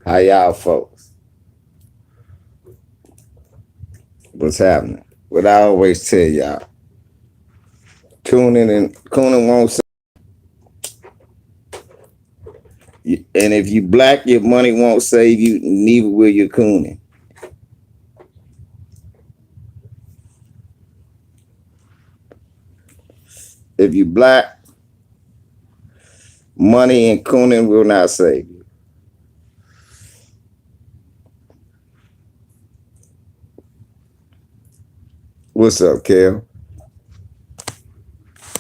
How y'all folks? What's happening? What I always tell y'all, Cooning won't save you. And if you black, your money won't save you, neither will your cooning. If you black, money and cooning will not save you. What's up, Kel?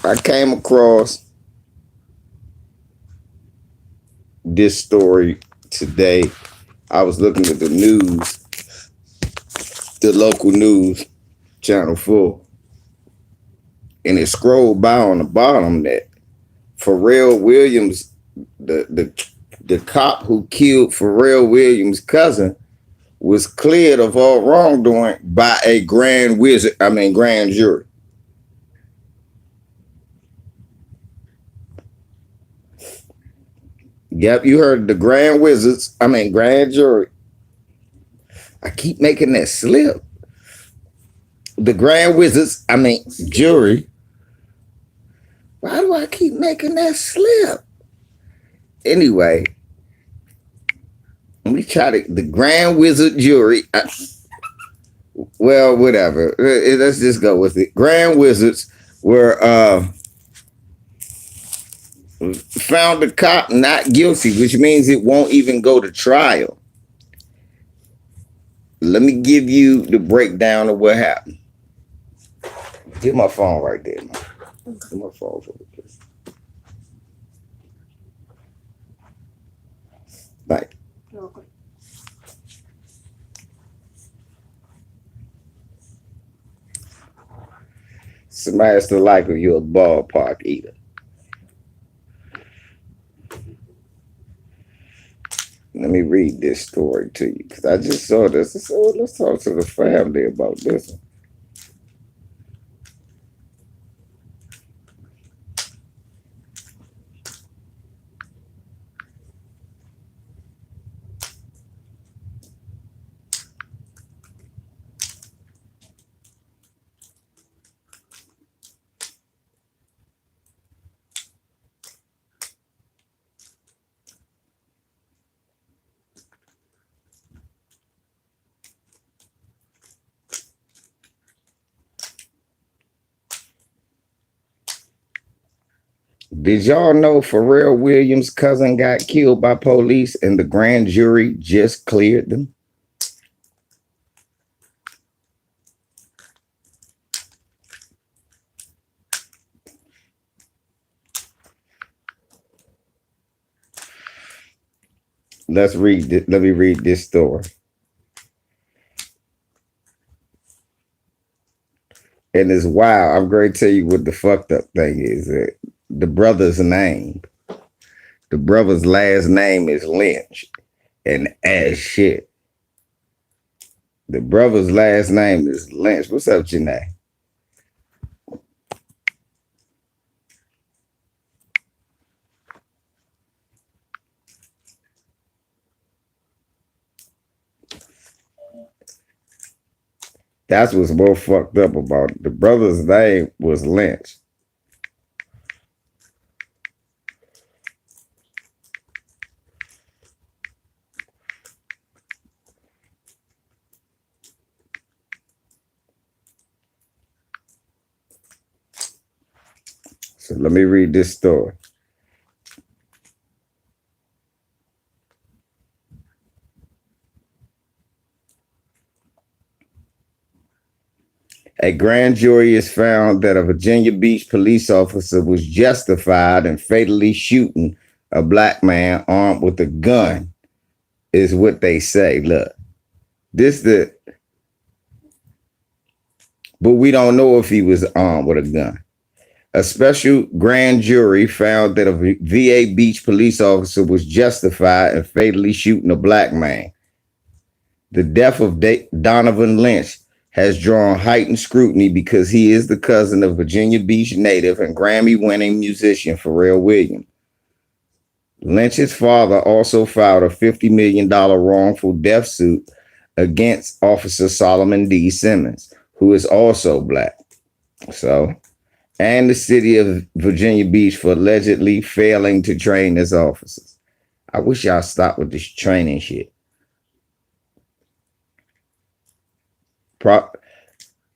I came across this story today. I was looking at the news, the local news, Channel 4, and it scrolled by on the bottom that Pharrell Williams, the cop who killed Pharrell Williams' cousin, was cleared of all wrongdoing by a grand jury. Yep, you heard the grand jury. I keep making that slip. The jury. Why do I keep making that slip? Anyway, let me try the Grand Wizard jury. Well, whatever. Let's just go with it. Grand Wizards were found the cop not guilty, which means it won't even go to trial. Let me give you the breakdown of what happened. Get my phone right there, man. Get my phone for me, please. Thank you. Okay. Smash the like if you're a ballpark eater. Let me read this story to you because I just saw this. I said, well, let's talk to the family about this one. Did y'all know Pharrell Williams' cousin got killed by police and the grand jury just cleared them? Let me read this story. And it's wild. I'm going to tell you what the fucked up thing is. The brother's name. The brother's last name is Lynch. And as shit. The brother's last name is Lynch. What's up, Janae? That's what's more fucked up about it. The brother's name was Lynch. So let me read this story. A grand jury has found that a Virginia Beach police officer was justified in fatally shooting a black man armed with a gun, is what they say. Look, but we don't know if he was armed with a gun. A special grand jury found that a VA Beach police officer was justified in fatally shooting a black man. The death of Donovan Lynch has drawn heightened scrutiny because he is the cousin of Virginia Beach native and Grammy-winning musician Pharrell Williams. Lynch's father also filed a $50 million wrongful death suit against Officer Solomon D. Simmons, who is also black. So, and the city of Virginia Beach for allegedly failing to train its officers. I wish y'all stop with this training shit.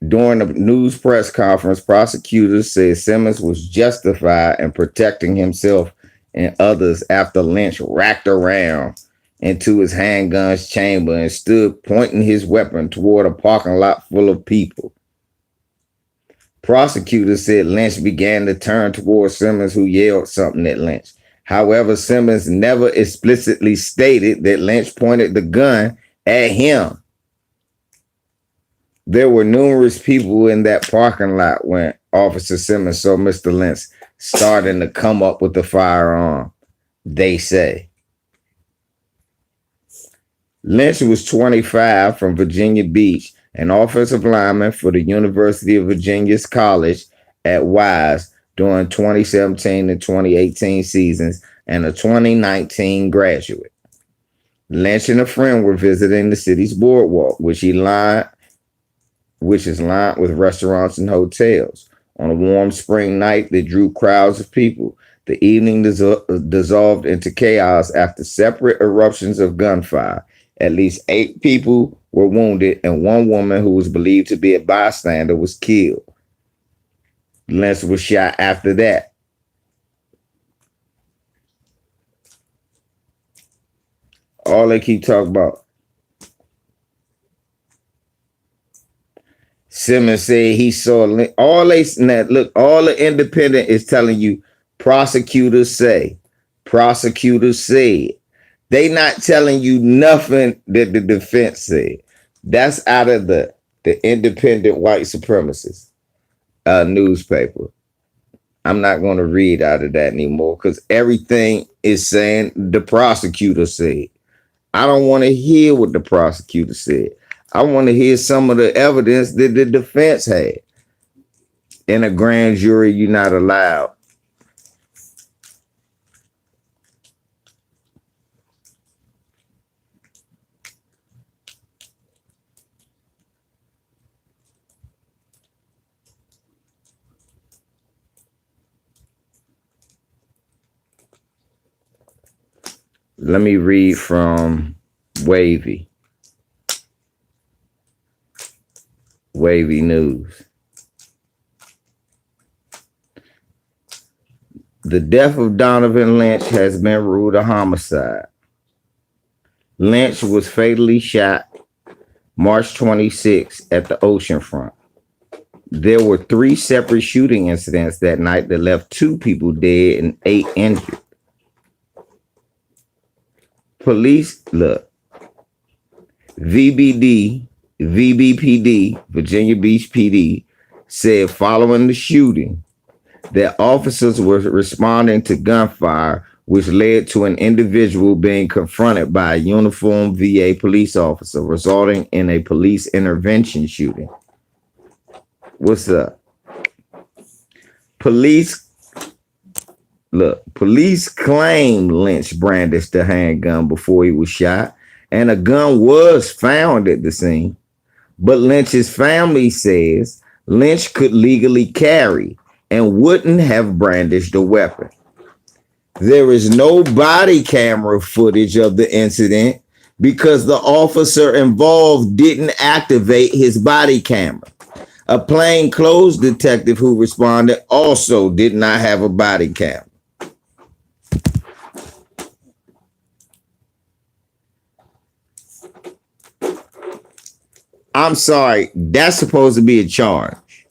During the news press conference, prosecutors said Simmons was justified in protecting himself and others after Lynch racked around into his handgun's chamber and stood pointing his weapon toward a parking lot full of people. Prosecutors said Lynch began to turn toward Simmons, who yelled something at Lynch. However, Simmons never explicitly stated that Lynch pointed the gun at him. There were numerous people in that parking lot when Officer Simmons saw Mr. Lynch starting to come up with the firearm, they say. Lynch was 25 from Virginia Beach, an offensive lineman for the University of Virginia's College at Wise during 2017 and 2018 seasons and a 2019 graduate. Lynch and a friend were visiting the city's boardwalk, which is lined with restaurants and hotels. On a warm spring night that drew crowds of people, the evening dissolved into chaos after separate eruptions of gunfire. At least 8 people were wounded, and one woman who was believed to be a bystander was killed. Lynch was shot after that. All they keep talking about. Simmons said he saw all the independent is telling you prosecutors said. They not telling you nothing that the defense said. That's out of the independent white supremacist newspaper. I'm not going to read out of that anymore because everything is saying the prosecutor said. I don't want to hear what the prosecutor said. I want to hear some of the evidence that the defense had. In a grand jury, you're not allowed. Let me read from Wavy News. The death of Donovan Lynch has been ruled a homicide. Lynch was fatally shot March 26 at the oceanfront. There were 3 separate shooting incidents that night that left 2 people dead and 8 injured. Police, VBPD, Virginia Beach PD, said following the shooting that officers were responding to gunfire, which led to an individual being confronted by a uniformed VA police officer, resulting in a police intervention shooting. What's up? Police claimed Lynch brandished the handgun before he was shot, and a gun was found at the scene. But Lynch's family says Lynch could legally carry and wouldn't have brandished a weapon. There is no body camera footage of the incident because the officer involved didn't activate his body camera. A plainclothes detective who responded also did not have a body camera. I'm sorry, that's supposed to be a charge.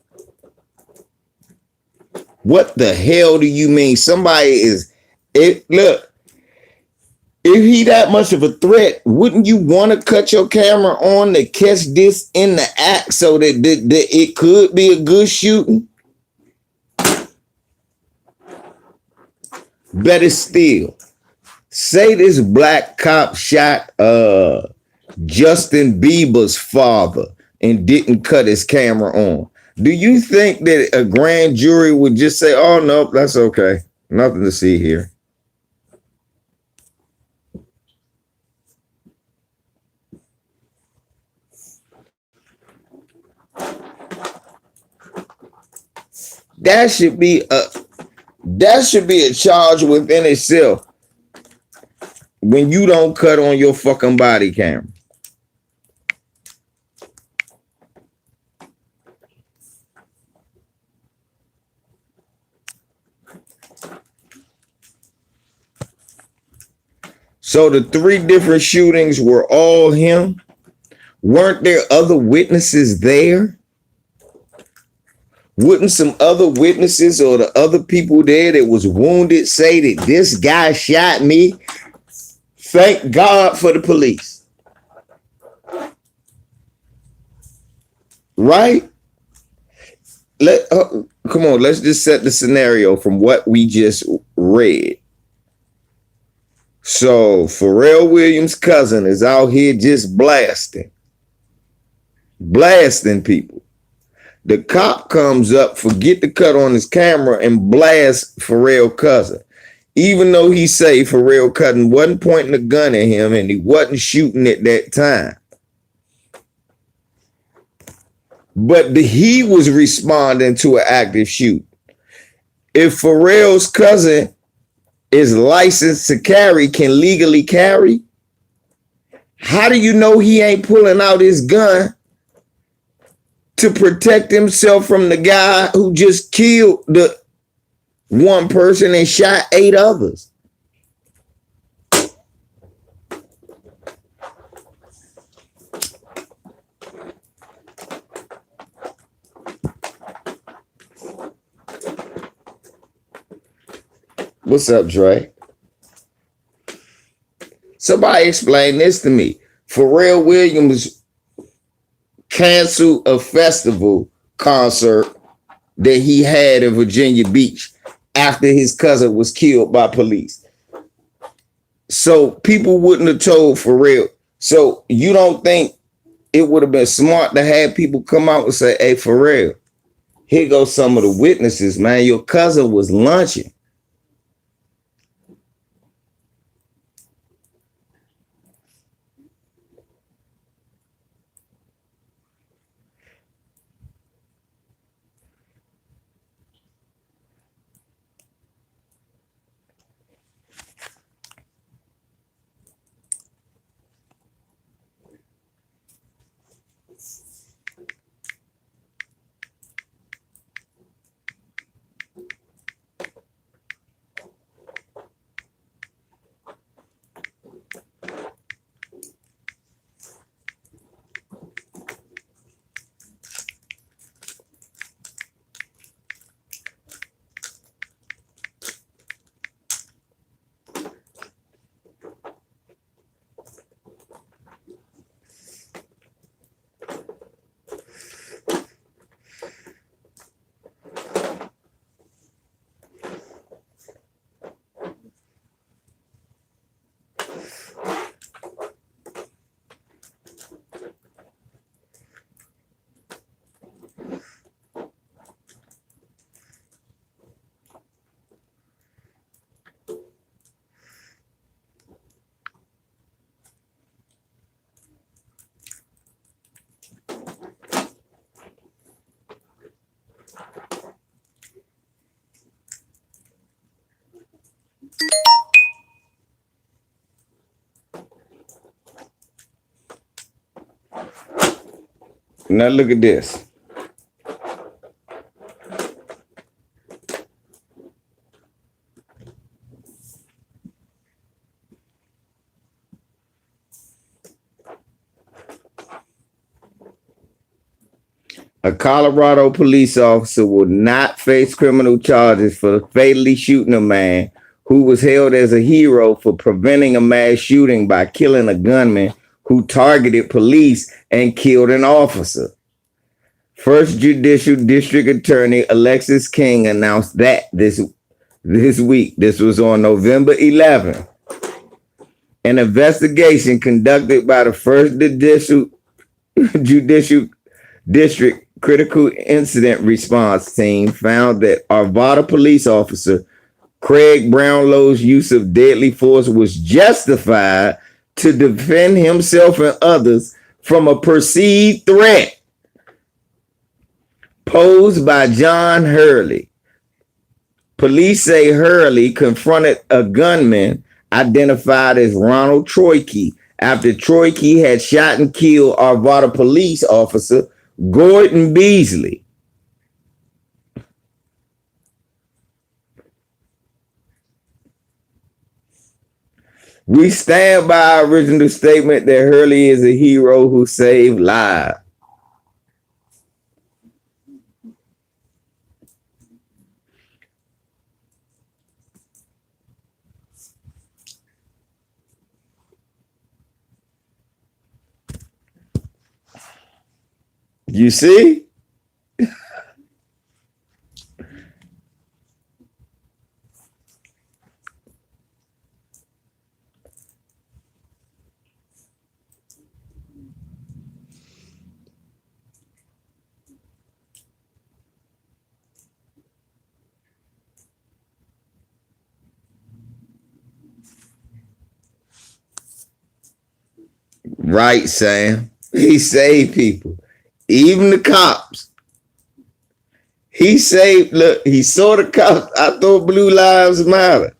What the hell do you mean? Somebody is look, if he that much of a threat, wouldn't you want to cut your camera on to catch this in the act so that it could be a good shooting? Better still, say this black cop shot Justin Bieber's father and didn't cut his camera on. Do you think that a grand jury would just say, oh, no, that's okay. Nothing to see here? That should be a charge within itself when you don't cut on your fucking body camera. So the 3 different shootings were all him. Weren't there other witnesses there? Wouldn't some other witnesses or the other people there that was wounded say that this guy shot me? Thank God for the police. Right? Come on, let's just set the scenario from what we just read. So Pharrell Williams' cousin is out here just blasting people. The cop comes up, forget to cut on his camera, and blasts Pharrell cousin. Even though he say Pharrell cousin wasn't pointing a gun at him and he wasn't shooting at that time. But he was responding to an active shoot. If Pharrell's cousin is licensed to carry, can legally carry, how do you know he ain't pulling out his gun to protect himself from the guy who just killed the one person and shot 8 others? What's up, Dre? Somebody explain this to me. Pharrell Williams canceled a festival concert that he had in Virginia Beach after his cousin was killed by police. So people wouldn't have told Pharrell. So you don't think it would have been smart to have people come out and say, hey, Pharrell, here goes some of the witnesses, man. Your cousin was lunching. Now look at this. A Colorado police officer will not face criminal charges for fatally shooting a man who was hailed as a hero for preventing a mass shooting by killing a gunman who targeted police and killed an officer. First Judicial District Attorney Alexis King announced that this week. This was on November 11th. An investigation conducted by the First Judicial District Critical Incident Response Team found that Arvada police officer Craig Brownlow's use of deadly force was justified to defend himself and others from a perceived threat posed by John Hurley, Police say Hurley confronted a gunman identified as Ronald Troike after Troike had shot and killed Arvada police officer Gordon Beasley. We stand by our original statement that Hurley is a hero who saved lives. You see? Right, Sam. He saved people. Even the cops. He saved, look, he saw the cops. I thought Blue Lives Matter.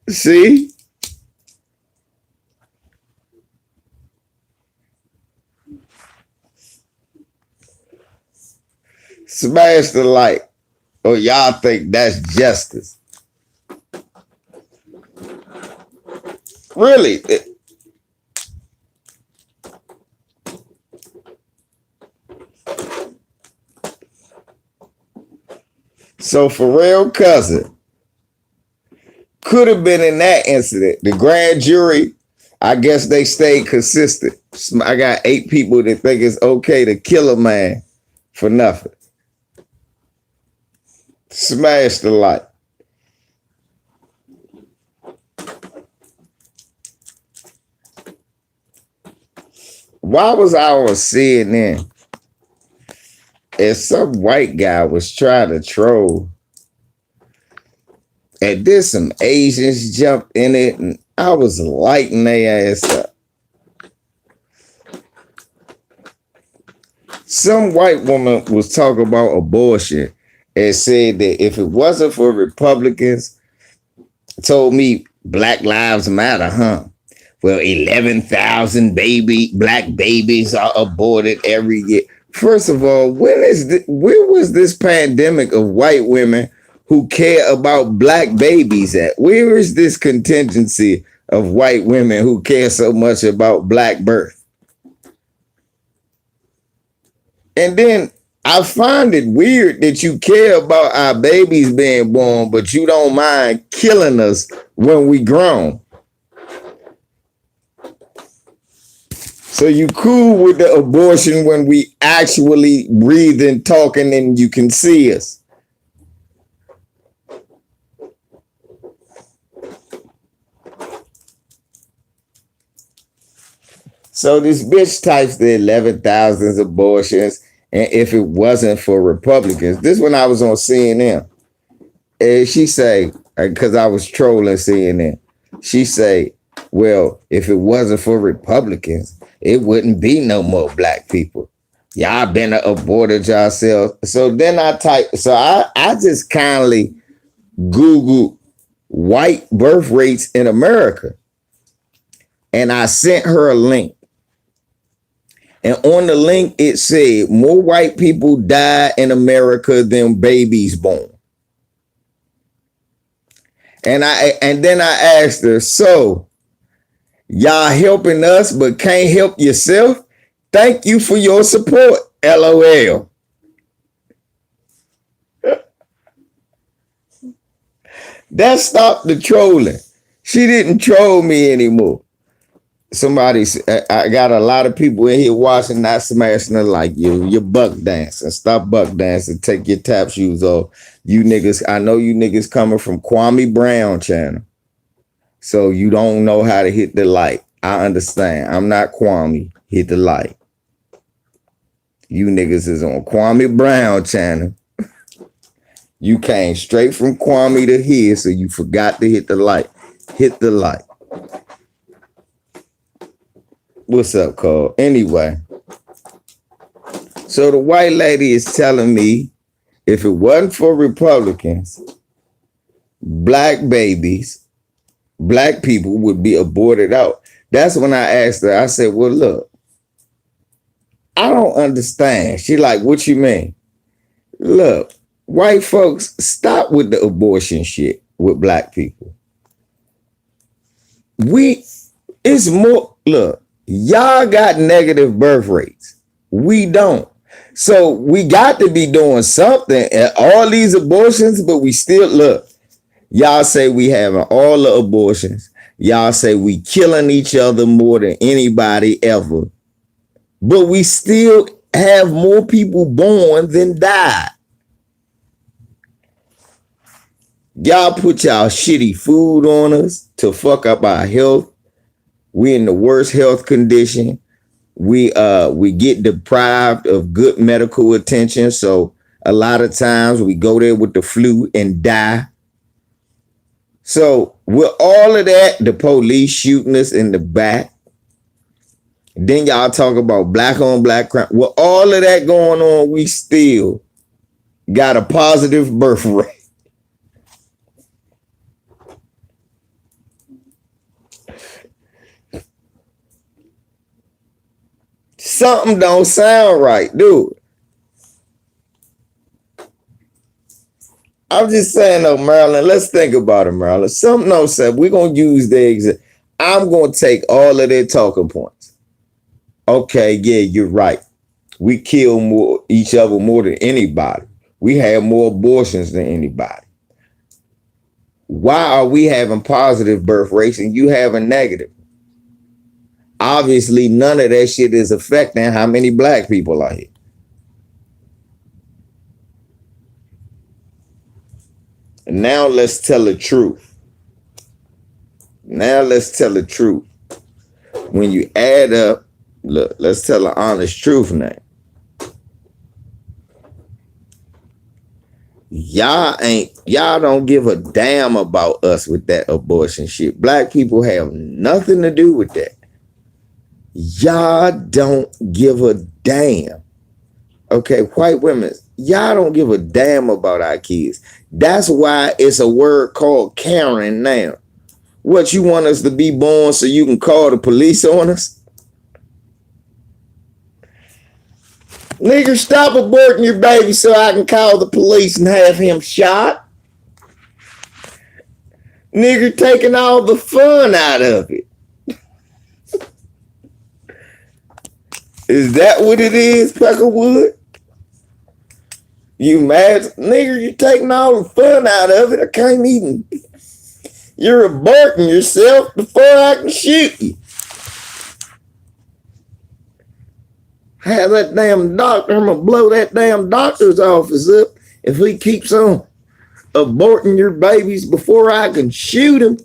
See? Smash the like. Oh, y'all think that's justice. Really? So Pharrell cousin could have been in that incident. The grand jury, I guess they stayed consistent. I got 8 people that think it's okay to kill a man for nothing. Smash the like. Why was I on CNN? And some white guy was trying to troll. And then some Asians jumped in it, and I was lighting their ass up. Some white woman was talking about abortion and said that if it wasn't for Republicans, told me Black Lives Matter, huh? Well, 11,000 black babies are aborted every year. First of all, where was this pandemic of white women who care about black babies at? Where is this contingency of white women who care so much about black birth? And then I find it weird that you care about our babies being born, but you don't mind killing us when we grown. So you cool with the abortion when we actually breathing, talking, and you can see us. So this bitch types the 11,000 abortions, and if it wasn't for Republicans, this when I was on CNN, and she say, because I was trolling CNN, she say, well, if it wasn't for Republicans, it wouldn't be no more black people. Y'all been aborted yourselves. So then I just kindly Googled white birth rates in America, and I sent her a link. And on the link, it said more white people die in America than babies born. And then I asked her, so y'all helping us but can't help yourself? Thank you for your support, LOL. That stopped the trolling. She didn't troll me anymore. I got a lot of people in here watching, not smashing it like you. You're buck dancing. Stop buck dancing. Take your tap shoes off. You niggas, I know you niggas coming from Kwame Brown channel. So you don't know how to hit the like. I understand. I'm not Kwame. Hit the like. You niggas is on Kwame Brown channel. You came straight from Kwame to here, so you forgot to hit the like. Hit the like. What's up, Cole? Anyway, so the white lady is telling me If it wasn't for Republicans, black babies, black people would be aborted out. That's when I asked her, I said, well, look, I don't understand. She like, what you mean? Look, white folks, stop with the abortion shit with black people. It's more, look, y'all got negative birth rates. We don't. So we got to be doing something at all these abortions, but we still, look, y'all say we having all the abortions. Y'all say we killing each other more than anybody ever. But we still have more people born than die. Y'all put y'all shitty food on us to fuck up our health. We in the worst health condition. We get deprived of good medical attention. So a lot of times we go there with the flu and die. So with all of that, the police shooting us in the back. Then y'all talk about black on black crime. With all of that going on, we still got a positive birth rate. Something don't sound right, dude. I'm just saying though, Maryland, let's think about it, Maryland. Something don't sound. We're going to use their I'm going to take all of their talking points. Okay, yeah, you're right. We kill each other more than anybody. We have more abortions than anybody. Why are we having positive birth rates and you having negative? Obviously, none of that shit is affecting how many black people are here. And now let's tell the truth. When you add up, look, let's tell the honest truth now. Y'all don't give a damn about us with that abortion shit. Black people have nothing to do with that. Y'all don't give a damn. Okay, white women, y'all don't give a damn about our kids. That's why it's a word called Karen now. What, you want us to be born so you can call the police on us? Nigga, stop aborting your baby so I can call the police and have him shot. Nigga, taking all the fun out of it. Is that what it is, Peckerwood? You mad? Nigga, you taking all the fun out of it. I can't even. You're aborting yourself before I can shoot you. Have that damn doctor, I'm going to blow that damn doctor's office up if he keeps on aborting your babies before I can shoot him.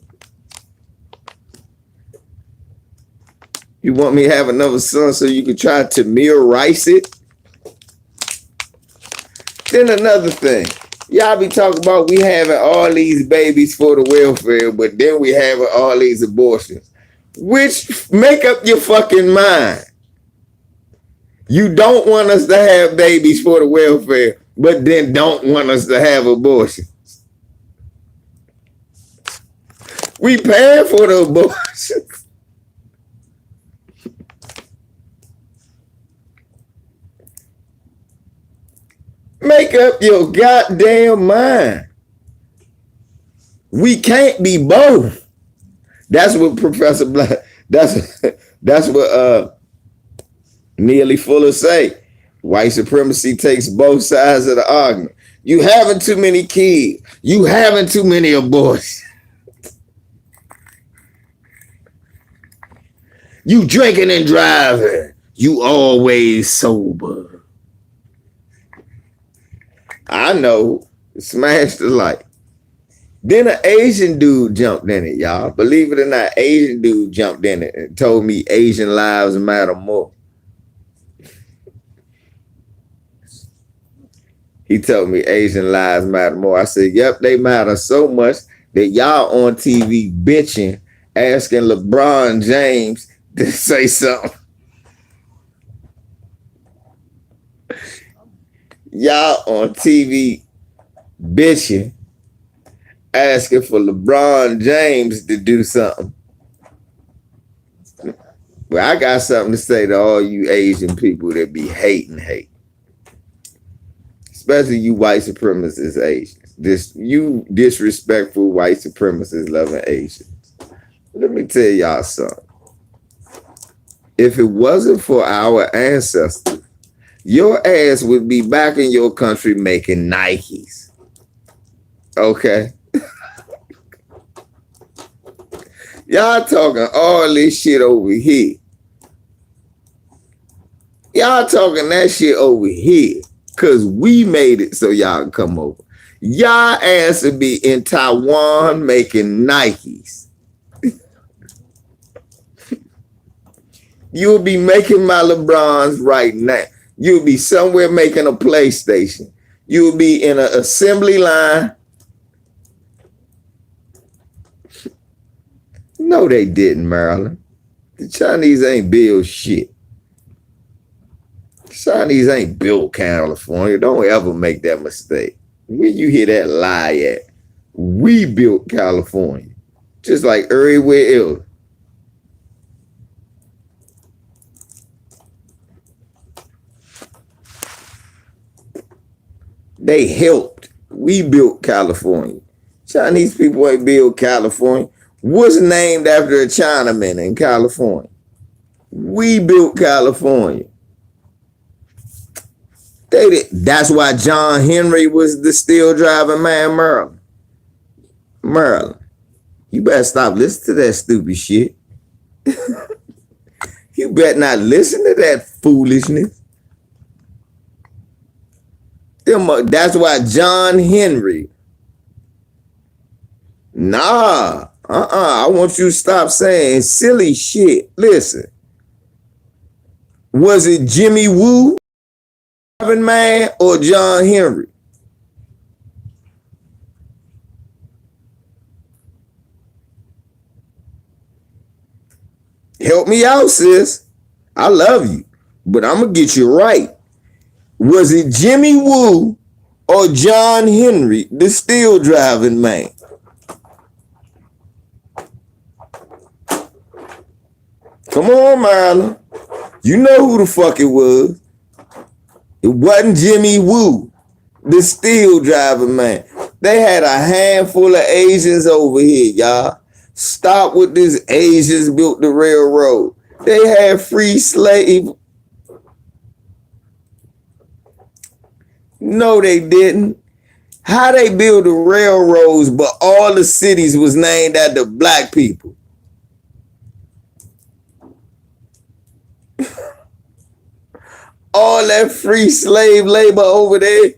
You want me to have another son so you can try to Rice it? Then another thing. Y'all be talking about we having all these babies for the welfare, but then we having all these abortions. Which, make up your fucking mind. You don't want us to have babies for the welfare, but then don't want us to have abortions. We paying for the abortions. Make up your goddamn mind. We can't be both. That's what Professor Black, that's what Neely Fuller say. White supremacy takes both sides of the argument. You having too many kids. You having too many abortions. You drinking and driving. You always sober. I know. Smash the light. Then an Asian dude jumped in it, y'all. Believe it or not, Asian dude jumped in it and told me Asian lives matter more. He told me Asian lives matter more. I said, yep, they matter so much that y'all on TV bitching, asking LeBron James to say something. Y'all on TV bitching, asking for LeBron James to do something. But I got something to say to all you Asian people that be hating hate. Especially you white supremacist Asians. You disrespectful white supremacist loving Asians. Let me tell y'all something. If it wasn't for our ancestors, your ass would be back in your country making Nikes. Okay? Y'all talking all this shit over here. Y'all talking that shit over here. Cause we made it so y'all can come over. Y'all ass would be in Taiwan making Nikes. You'll be making my LeBrons right now. You'll be somewhere making a PlayStation. You'll be in an assembly line. No, they didn't, Maryland. The Chinese ain't build shit. The Chinese ain't built California. Don't ever make that mistake. Where you hear that lie at? We built California. Just like everywhere else. They helped. We built California. Chinese people ain't built California. What's named after a Chinaman in California? We built California. That's why John Henry was the steel driving man, Maryland. Maryland, you better stop listening to that stupid shit. You better not listen to that foolishness. That's why John Henry. Nah. I want you to stop saying silly shit. Listen. Was it Jimmy Woo, man, or John Henry? Help me out, sis. I love you, but I'm going to get you right. Was it Jimmy Woo or John Henry, the steel driving man? Come on, Marlon. You know who the fuck it was. It wasn't Jimmy Woo, the steel driving man. They had a handful of Asians over here, y'all. Stop with this Asians built the railroad. They had free slave. No, they didn't. How they build the railroads, but all the cities was named after black people? All that free slave labor over there.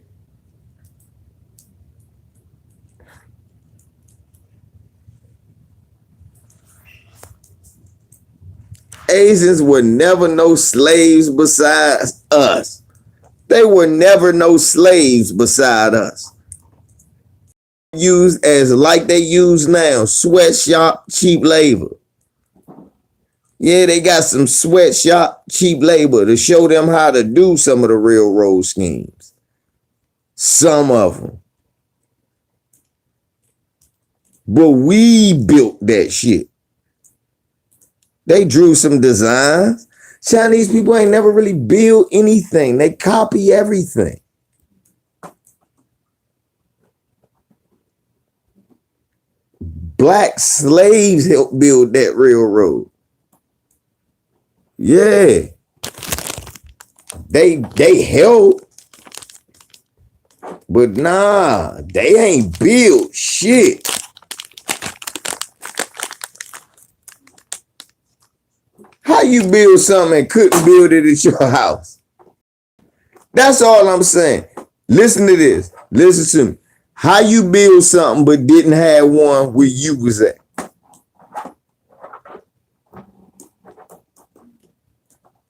Asians were never no slaves besides us. They were never no slaves beside us. Used as like they use now, sweatshop, cheap labor. Yeah, they got some sweatshop, cheap labor to show them how to do some of the railroad schemes. Some of them. But we built that shit. They drew some designs. Chinese people ain't never really build anything. They copy everything. Black slaves helped build that railroad. Yeah. They helped. But nah, they ain't built shit. How you build something and couldn't build it at your house? That's all I'm saying. Listen to this. Listen to me. How you build something but didn't have one where you was at?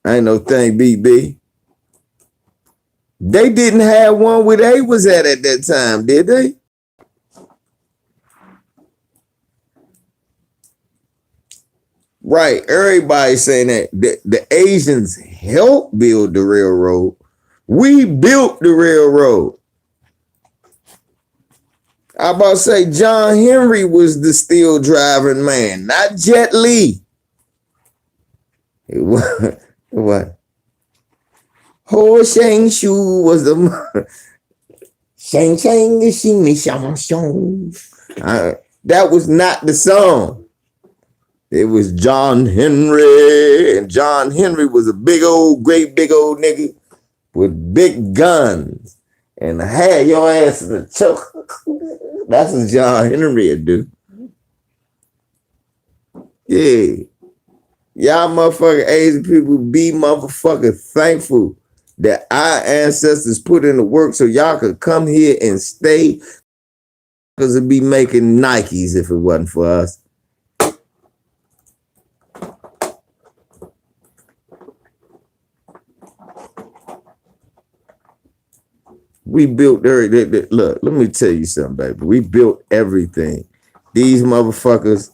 Ain't no thing, BB. They didn't have one where they was at that time, did they? Right. Everybody saying that the Asians helped build the railroad. We built the railroad. I about to say John Henry was the steel driving man, not Jet Li. It was. Ho Shang Shu was the Shang Shang Xing Shang Shang. That was not the song. It was John Henry, and John Henry was a great big old nigga with big guns and had your ass in a choke. That's what John Henry would do. Yeah. Y'all motherfucking Asian people be motherfucking thankful that our ancestors put in the work so y'all could come here and stay, because it'd be making Nikes if it wasn't for us. We built look, let me tell you something, baby. We built everything. These motherfuckers,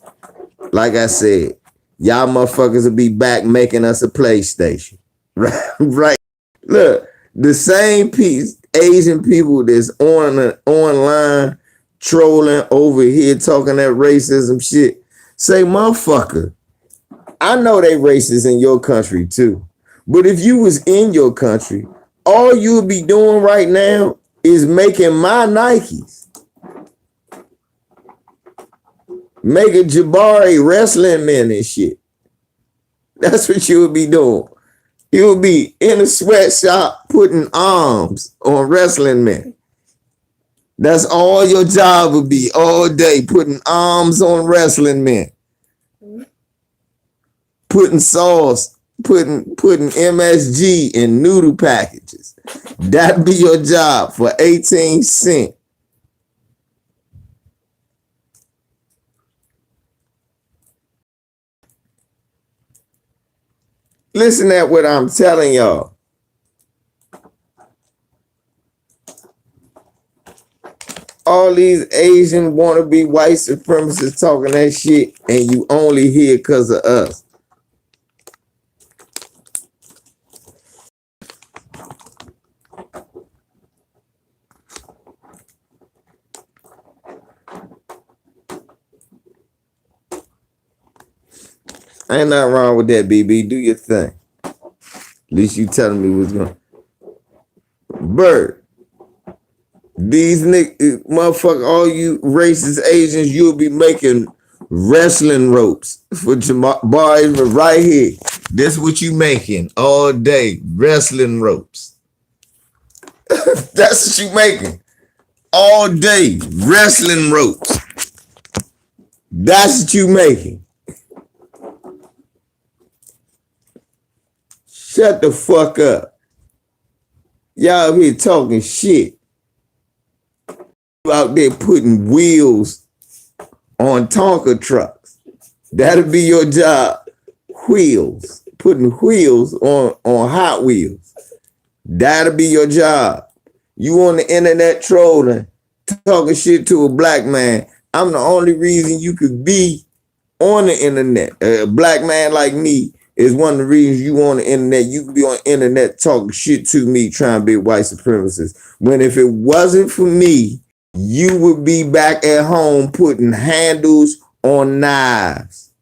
like I said, y'all motherfuckers will be back making us a PlayStation. Right? Right. Look, the same Asian people that's online trolling over here talking that racism shit. Say, motherfucker, I know they racist in your country too. But if you was in your country, all you would be doing right now is making my Nikes. Making Jabari wrestling men and shit. That's what you would be doing. You would be in a sweatshop putting arms on wrestling men. That's all your job would be all day, putting arms on wrestling men. Putting sauce, putting MSG in noodle packages. That'd be your job for 18 cents. Listen at what I'm telling y'all. All these Asian wannabe white supremacists talking that shit, and you only hear because of us. Ain't nothing wrong with that, BB. Do your thing. At least you telling me what's going on. Bird. These motherfucker, all you racist Asians, you'll be making wrestling ropes for Jabari right here. This what you making all day, wrestling ropes. That's what you making all day, wrestling ropes. That's what you making. Shut the fuck up. Y'all here talking shit. Out there putting wheels on Tonka trucks. That'll be your job. Wheels. Putting wheels on Hot Wheels. That'll be your job. You on the internet trolling, talking shit to a black man. I'm the only reason you could be on the internet. A black man like me is one of the reasons you on the internet. You could be on the internet talking shit to me, trying to be a white supremacist. When if it wasn't for me, you would be back at home putting handles on knives.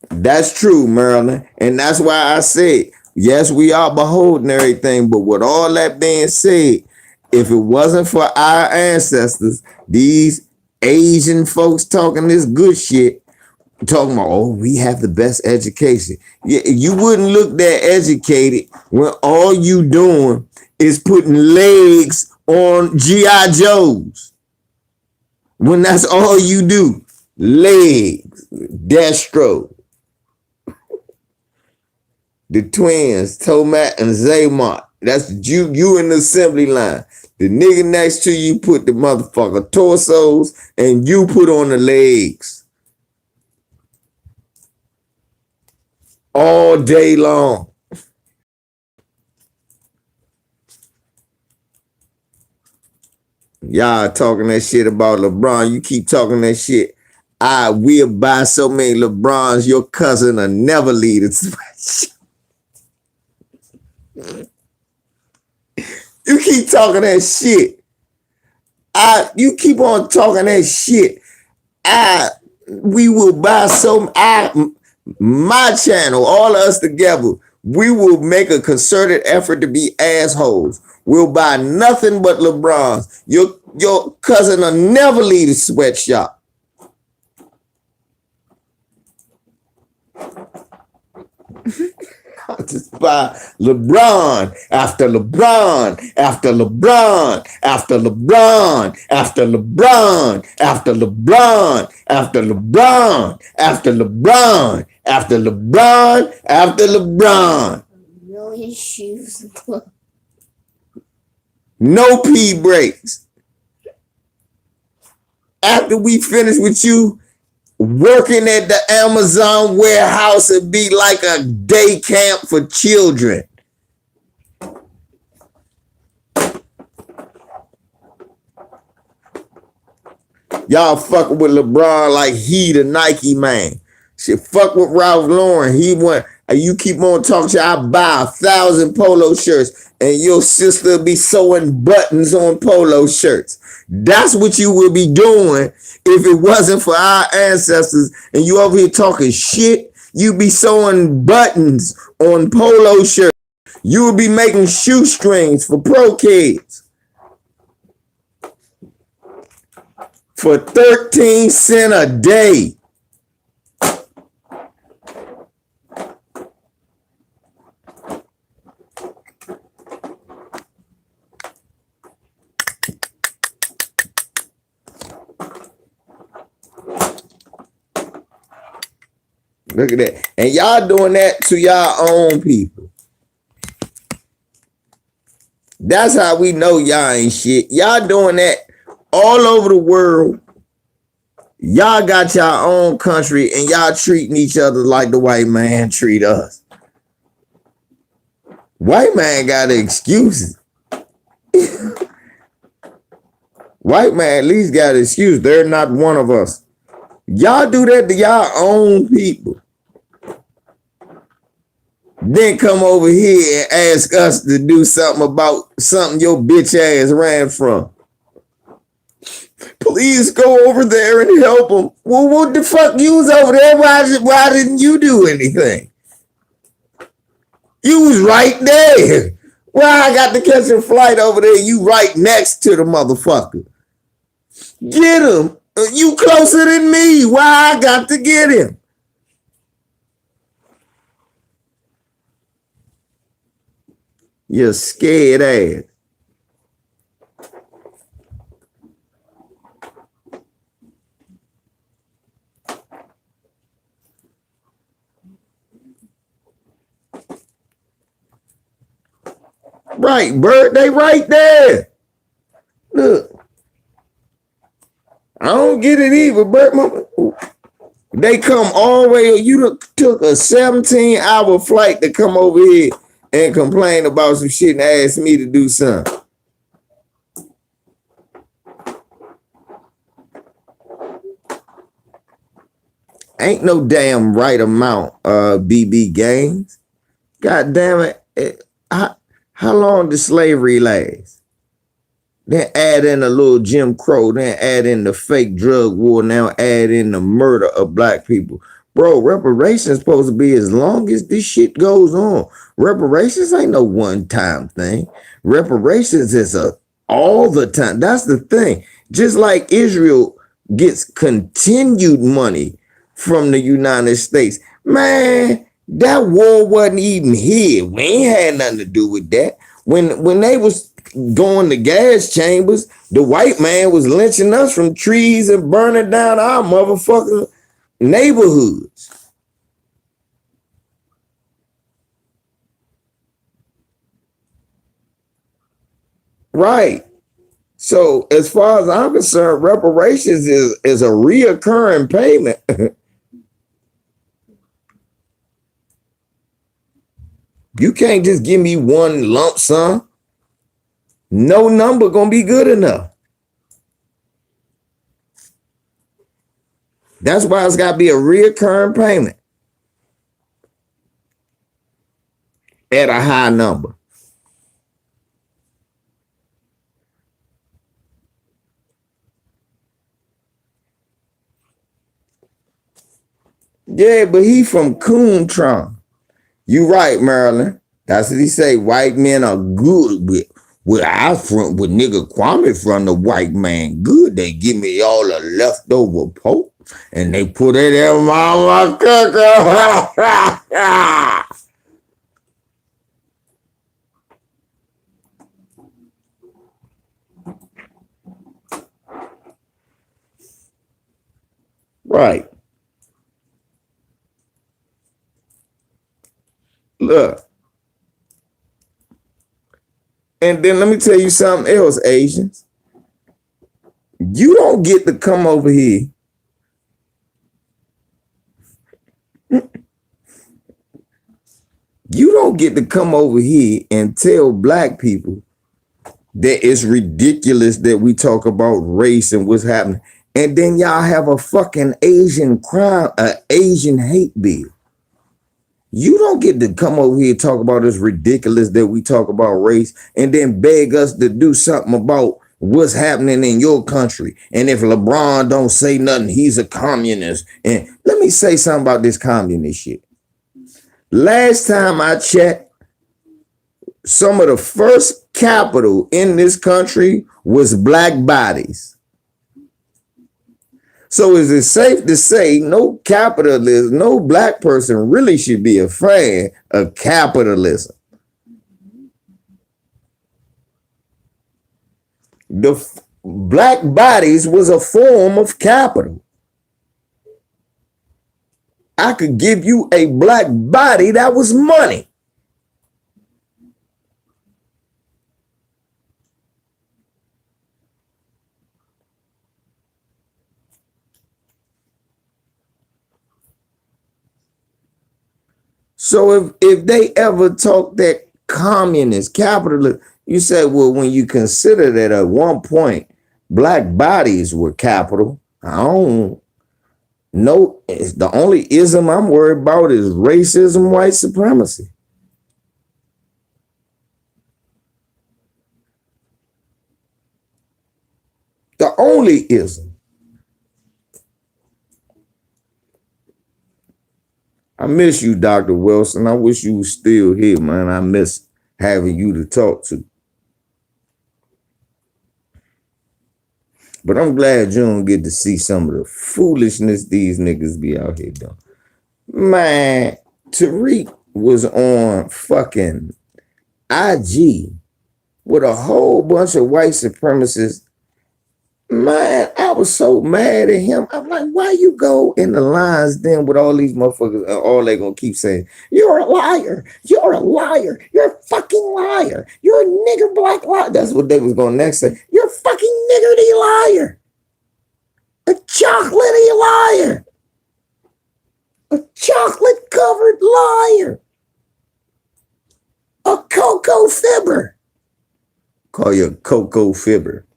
That's true, Maryland. And that's why I said, yes, we are beholding everything. But with all that being said, if it wasn't for our ancestors, these Asian folks talking this good shit, talking about, oh, we have the best education. You wouldn't look that educated when all you doing is putting legs on G.I. Joes. When that's all you do. Legs. Destro. The twins, Tomat and Zaymont. That's you in the assembly line. The nigga next to you put the motherfucker torsos and you put on the legs. All day long. Y'all talking that shit about LeBron. You keep talking that shit. I will buy so many LeBrons, your cousin will never lead it. You keep talking that shit. You keep on talking that shit. We will buy my channel, all of us together, we will make a concerted effort to be assholes. We'll buy nothing but LeBrons. Your cousin will never leave a sweatshop. Just buy LeBron after LeBron after LeBron after LeBron after LeBron after LeBron after LeBron after LeBron after LeBron after LeBron. No issues. No pee breaks. After we finish with you, working at the Amazon warehouse would be like a day camp for children. Y'all fucking with LeBron like he the Nike man. Shit, fuck with Ralph Lauren. He went, you keep on talking shit, I buy 1,000 polo shirts and your sister be sewing buttons on polo shirts. That's what you would be doing if it wasn't for our ancestors and you over here talking shit. You be sewing buttons on polo shirts. You would be making shoestrings for pro kids for 13 cents a day. Look at that. And y'all doing that to y'all own people. That's how we know y'all ain't shit. Y'all doing that all over the world. Y'all got y'all own country and y'all treating each other like the white man treat us. White man got excuses. White man at least got an excuse. They're not one of us. Y'all do that to y'all own people. Then come over here and ask us to do something about something your bitch ass ran from. Please go over there and help them. Well, what the fuck? You was over there. Why didn't you do anything? You was right there. Why I got to catch a flight over there? You right next to the motherfucker. Get him. You closer than me. Why I got to get him? You scared ass. Right, Bert, they right there. Look. I don't get it either, Bert. They come all the way. You took a 17-hour flight to come over here and complain about some shit and ask me to do something. Ain't no damn right amount, BB Games. God damn it. How long did slavery last? Then add in a little Jim Crow, then add in the fake drug war, now add in the murder of black people. Bro, reparations supposed to be as long as this shit goes on. Reparations ain't no one-time thing. Reparations is all the time. That's the thing. Just like Israel gets continued money from the United States. Man, that war wasn't even here. We ain't had nothing to do with that. When they was going to gas chambers, the white man was lynching us from trees and burning down our motherfucking neighborhoods. Right. So as far as I'm concerned, reparations is a reoccurring payment. You can't just give me one lump sum. No number gonna be good enough. That's why it's got to be a reoccurring payment at a high number. Yeah, but he from Coomtron. You right, Maryland. That's what he say. White men are good with where I from, with nigga Kwame from the white man good. They give me all the leftover pork and they put it in my cooker. Right. Look. And then let me tell you something else, Asians. You don't get to come over here. You don't get to come over here and tell black people that it's ridiculous that we talk about race and what's happening. And then y'all have a fucking Asian crime, Asian hate bill. You don't get to come over here and talk about it's ridiculous that we talk about race and then beg us to do something about what's happening in your country. And if LeBron don't say nothing, he's a communist. And let me say something about this communist shit. Last time I checked, some of the first capital in this country was black bodies. So is it safe to say no capitalist, no black person really should be a fan of capitalism? The black bodies was a form of capital. I could give you a black body that was money. So if they ever talk that communist, capitalist, you say, well, when you consider that at one point black bodies were capital, I don't know. The only ism I'm worried about is racism, white supremacy. The only ism. I miss you, Dr. Wilson. I wish you was still here, man. I miss having you to talk to. But I'm glad you don't get to see some of the foolishness these niggas be out here doing. Man, Tariq was on fucking IG with a whole bunch of white supremacists. Man, I was so mad at him. I'm like, why you go in the lines then with all these motherfuckers? All they gonna keep saying, you're a liar. You're a liar. You're a fucking liar. You're a nigger black liar. That's what they was going next say. You're a fucking niggerty liar. A chocolatey liar. A chocolate covered liar. A cocoa fibber. Call you a cocoa fibber.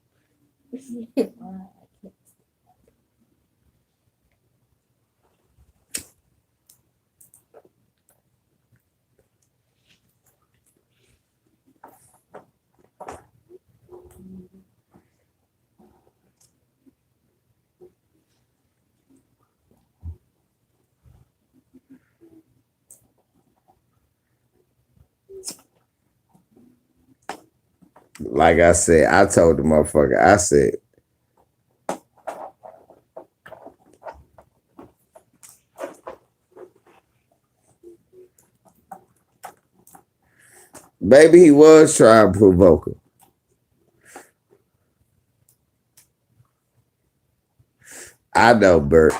Like I said, I told the motherfucker, I said, baby, he was trying to provoke her. I know, Bert.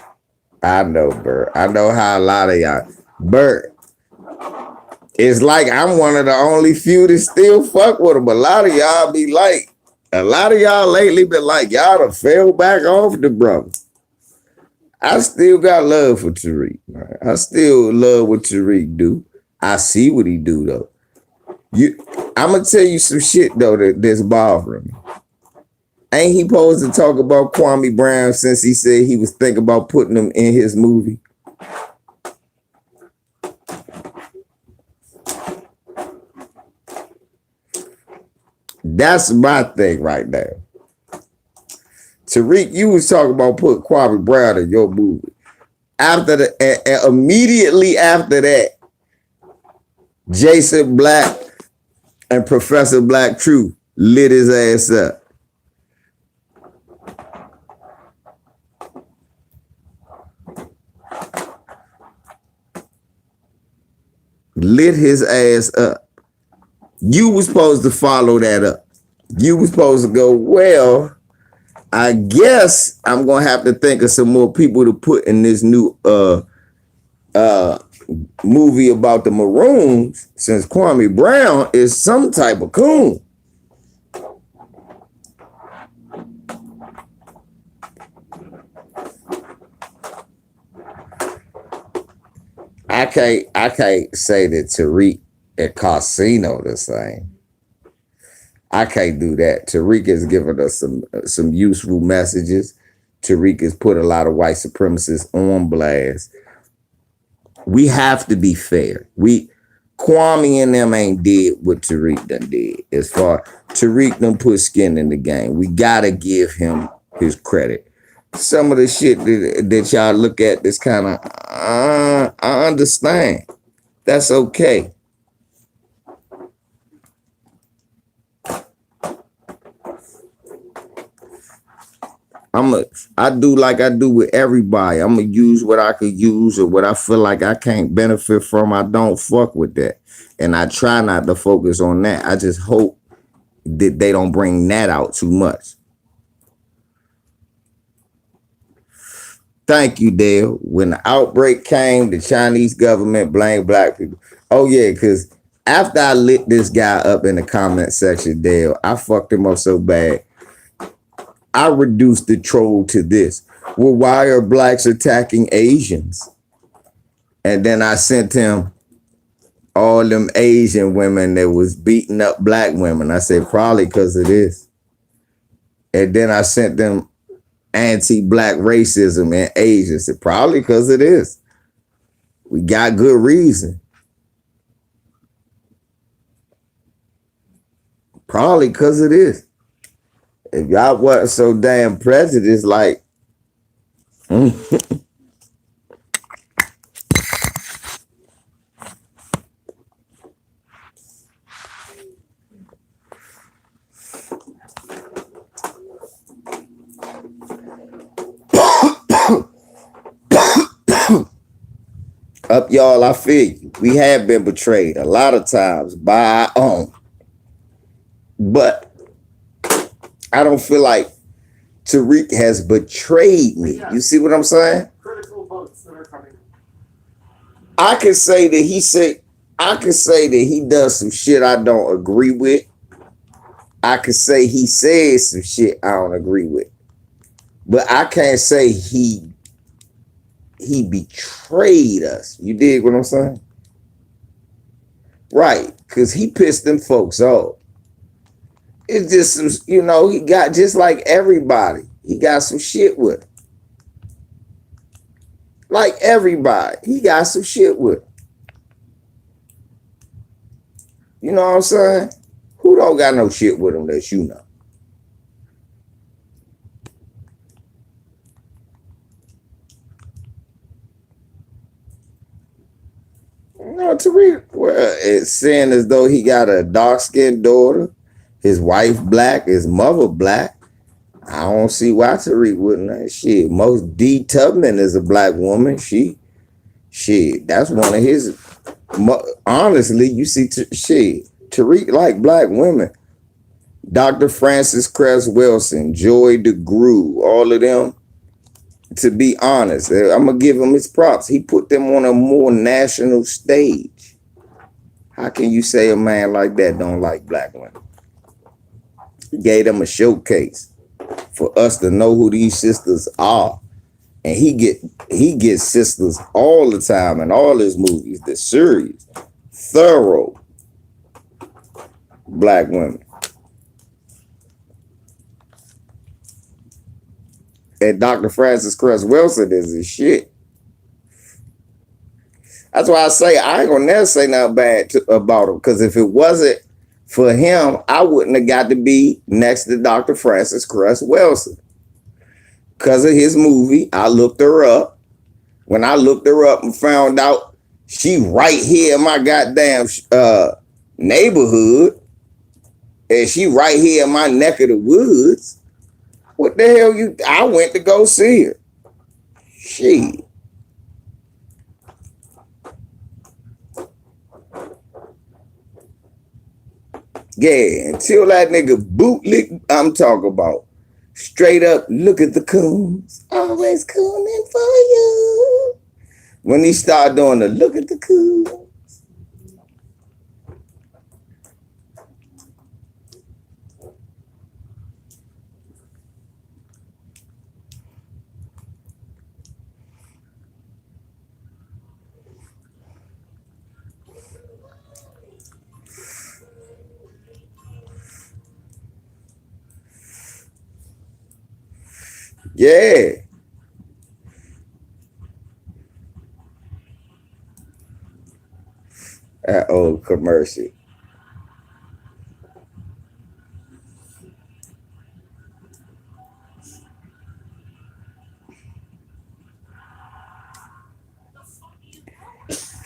I know, Bert. I know how a lot of y'all, Bert, it's like I'm one of the only few that still fuck with him. A lot of y'all be like, a lot of y'all lately been like, y'all done fell back off the brother. I still got love for Tariq. Right? I still love what Tariq do. I see what he do though. I'm gonna tell you some shit though that's bothering me. Ain't he supposed to talk about Kwame Brown since he said he was thinking about putting him in his movie? That's my thing right there. Tariq, you was talking about putting Kwame Brown in your movie. After and immediately after that, Jason Black and Professor Black Truth lit his ass up. Lit his ass up. You was supposed to follow that up. You was supposed to go, well, I guess I'm gonna have to think of some more people to put in this new movie about the Maroons, since Kwame Brown is some type of coon. I can't say that Tariq and Casino the same. I can't do that. Tariq has given us some useful messages. Tariq has put a lot of white supremacists on blast. We have to be fair. Kwame and them ain't did what Tariq done did. As far Tariq done put skin in the game. We gotta give him his credit. Some of the shit that y'all look at this kind of, I understand. That's okay. I do like I do with everybody. I'm gonna use what I could use, or what I feel like I can't benefit from. I don't fuck with that. And I try not to focus on that. I just hope that they don't bring that out too much. Thank you, Dale. When the outbreak came, the Chinese government blamed black people. Oh yeah, because after I lit this guy up in the comment section, Dale, I fucked him up so bad. I reduced the troll to this. Well, why are blacks attacking Asians? And then I sent him all them Asian women that was beating up black women. I said, probably because of this. And then I sent them anti-black racism in Asia. I said, probably because of this. We got good reason. Probably because of this. If y'all wasn't so damn prejudiced, like, up y'all, I feel you. We have been betrayed a lot of times by our own. But I don't feel like Tariq has betrayed me. You see what I'm saying? Critical votes that are coming. I can say that he does some shit I don't agree with. I could say he says some shit I don't agree with. But I can't say he betrayed us. You dig what I'm saying? Right, because he pissed them folks off. It's just some, he got, just like everybody, he got some shit with him. Like everybody, he got some shit with him. You know what I'm saying? Who don't got no shit with him that you know? Tariq, well, it's saying as though he got a dark-skinned daughter, his wife black, his mother black. I don't see why Tariq wouldn't. Shit, most D. Tubman is a black woman. That's one of his. Honestly, you see, Tariq like black women. Dr. Francis Cress Wilson, Joy DeGruy, all of them. To be honest, I'm gonna give him his props. He put them on a more national stage. How can you say a man like that don't like black women? He gave them a showcase for us to know who these sisters are. And he gets sisters all the time in all his movies. The serious, thorough black women. And Dr. Francis Cress Wilson is his shit. That's why I say I ain't gonna never say nothing bad about him. Because if it wasn't for him, I wouldn't have got to be next to Dr. Francis Cress Wilson. Because of his movie, I looked her up. When I looked her up and found out she right here in my goddamn neighborhood, and she right here in my neck of the woods, what the hell I went to go see her. Shit. Yeah, until that nigga bootlick I'm talking about. Straight up, look at the coons. Always cooning for you. When he started doing the look at the coons. Yeah. That old commercial.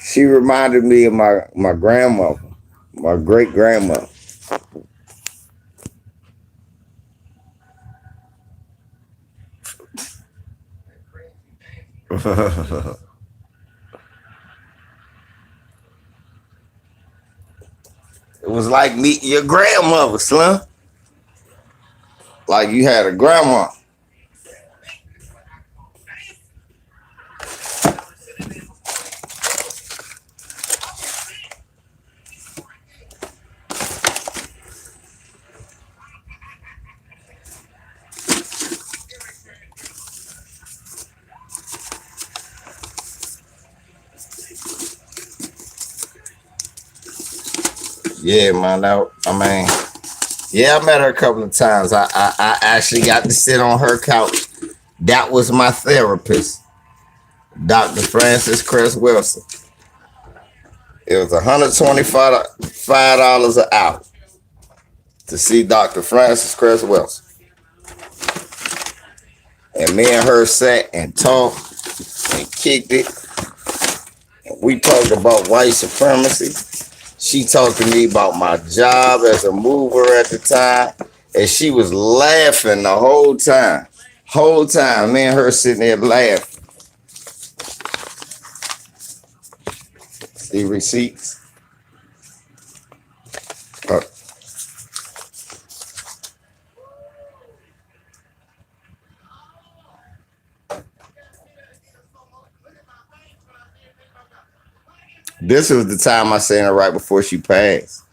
She reminded me of my grandmother, my great grandmother. It was like meeting your grandmother, son. Like you had a grandma. Yeah, man. Yeah, I met her a couple of times. I actually got to sit on her couch. That was my therapist, Dr. Francis Cress Wilson. It was $125 an hour to see Dr. Francis Cress Wilson. And me and her sat and talked and kicked it. And we talked about white supremacy. She talked to me about my job as a mover at the time. And she was laughing the whole time. Whole time, me and her sitting there laughing. See receipts? This was the time I seen her right before she passed.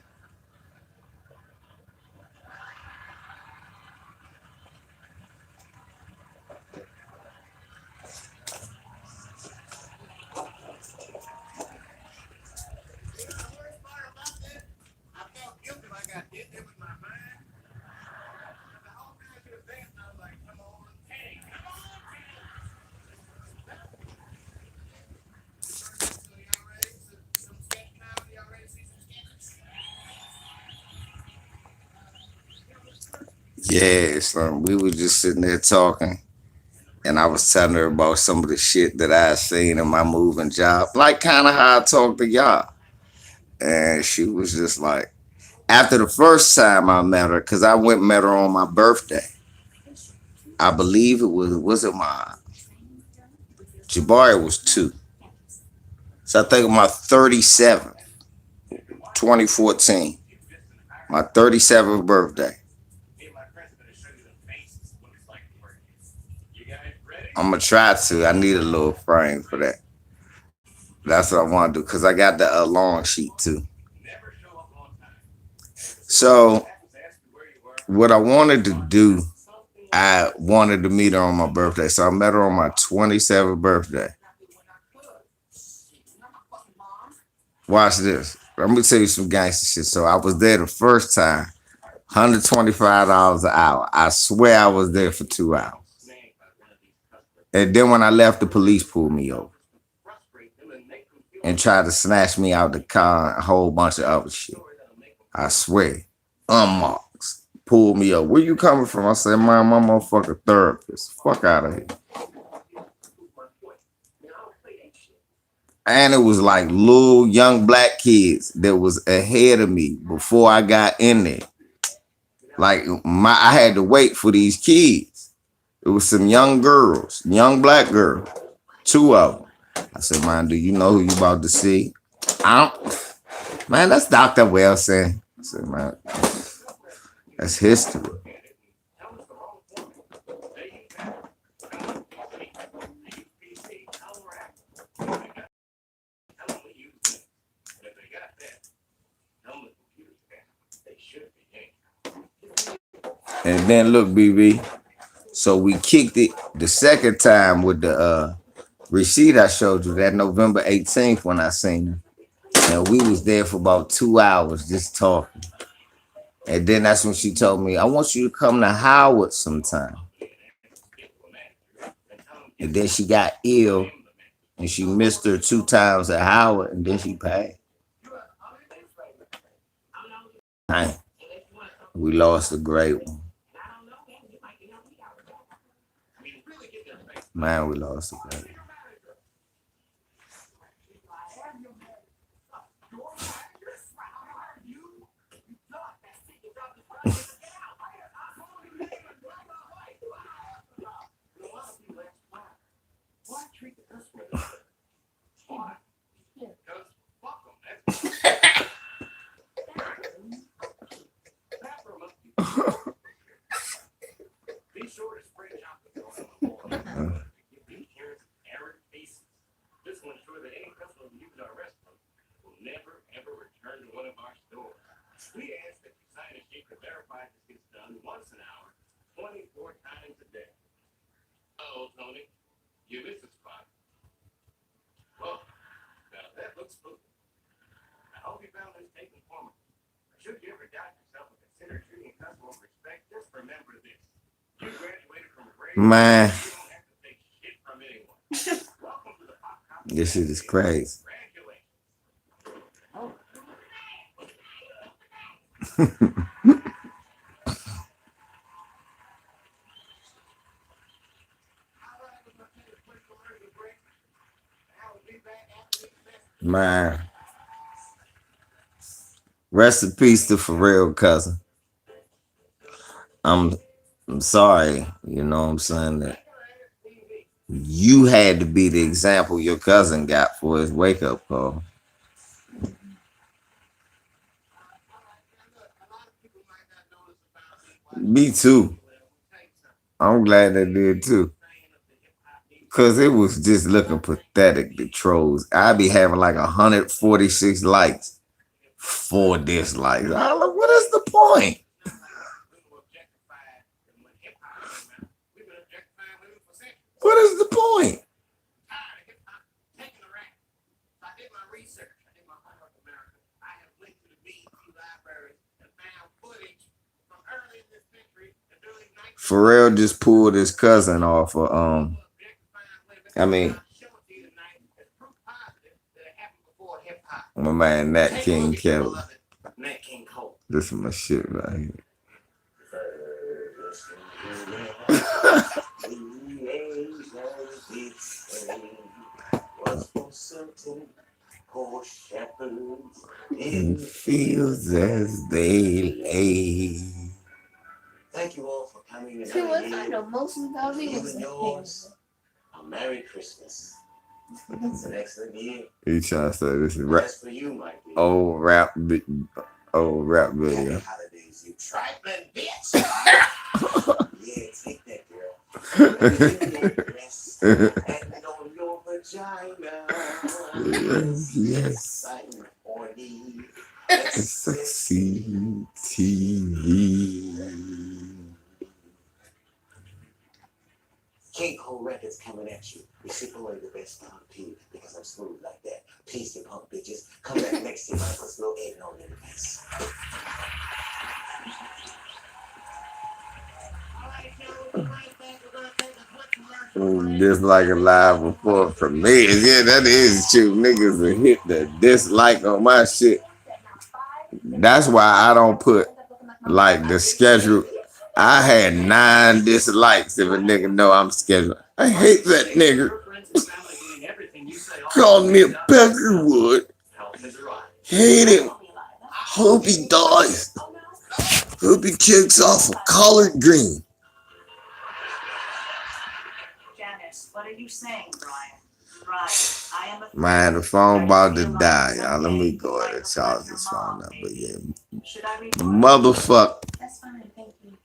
Yeah, son, we were just sitting there talking, and I was telling her about some of the shit that I seen in my moving job, like kind of how I talked to y'all. And she was just like, after the first time I met her, because I went and met her on my birthday. I believe was it my, Jabari was 2. So I think my 37th, 2014, my 37th birthday. I'm going to try to. I need a little frame for that. That's what I want to do because I got the long sheet too. So what I wanted to do, I wanted to meet her on my birthday. So I met her on my 27th birthday. Watch this. I'm going to tell you some gangster shit. So I was there the first time, $125 an hour. I swear I was there for 2 hours. And then when I left, the police pulled me over and tried to snatch me out the car and a whole bunch of other shit. I swear. Unmarked. Pulled me up. Where you coming from? I said, man, my motherfucker therapist. Fuck out of here. And it was like little young black kids that was ahead of me before I got in there. Like I had to wait for these kids. It was some young girls, young black girls, 2 of them. I said, man, do you know who you about to see? Man, that's Dr. Wilson. I said, man, that's history. And then look, BB. So we kicked it the second time with the receipt I showed you, that November 18th when I seen her. And we was there for about 2 hours just talking. And then that's when she told me, I want you to come to Howard sometime. And then she got ill and she missed her 2 times at Howard and then she passed. Dang. We lost a great one. Man, we lost a great one. We ask that you sign a sheet to verify this gets done once an hour, 24 times a day. Oh, Tony, you missed a spot. Well, now that looks spooky. I hope you found this taken form. Should you ever doubt yourself and consider treating customers with respect, just remember this. You graduated from a grade. Man. You don't have to take shit from anyone. Welcome to the pop company. This shit is crazy. Man, rest in peace to For Real cousin. I'm sorry, you know what I'm saying, that you had to be the example your cousin got for his wake up call. Me too. I'm glad they did too. Cause it was just looking pathetic, the trolls. I'd be having like 146 likes, 4 dislikes. I was like, what is the point? What is the point? Pharrell just pulled his cousin off of my man Nat King Kelly. This is my shit right here. In fields as they lay. Thank you all for coming. See what I know most about me was yours. A Merry Christmas. It's an excellent year. He trying to say this is rap. That's for you, my dear. Old rap video. Happy holidays, you trifling bitch. Yeah, take that, girl. Rest and on your vagina. Yes. Excitement for the Sexy TV. King Cole Records coming at you. We ship away the best down P because I'm smooth like that. Peace and punk bitches. Come back next year. Put some little egg on in the face. All right, y'all. We'll be right back. We're going to take a quick commercial. Dislike a live before premieres. Yeah, that is true. Niggas will hit the dislike on my shit. That's why I don't put like the schedule. I had 9 dislikes if a nigga know I'm scheduled. I hate that nigga. Called me a Peckerwood. Hate him. Hope he dies. Hope he kicks off a collard green. What are you saying, Brian? Brian, I am a Man, the phone about to die, y'all. Let me go ahead and charge this phone up. But yeah, motherfuck That's fine, thank you.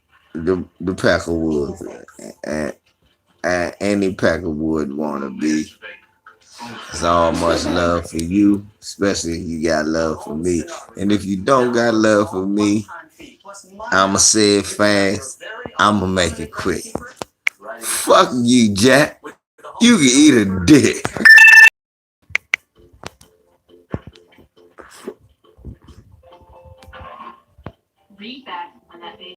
the Peckerwoods and any Peckerwood wanna be. It's all much love for you, especially if you got love for me. And if you don't got love for me, I'ma say it fast. I'ma make it quick. Fuck you, Jack. You can eat a dick. read back when that baby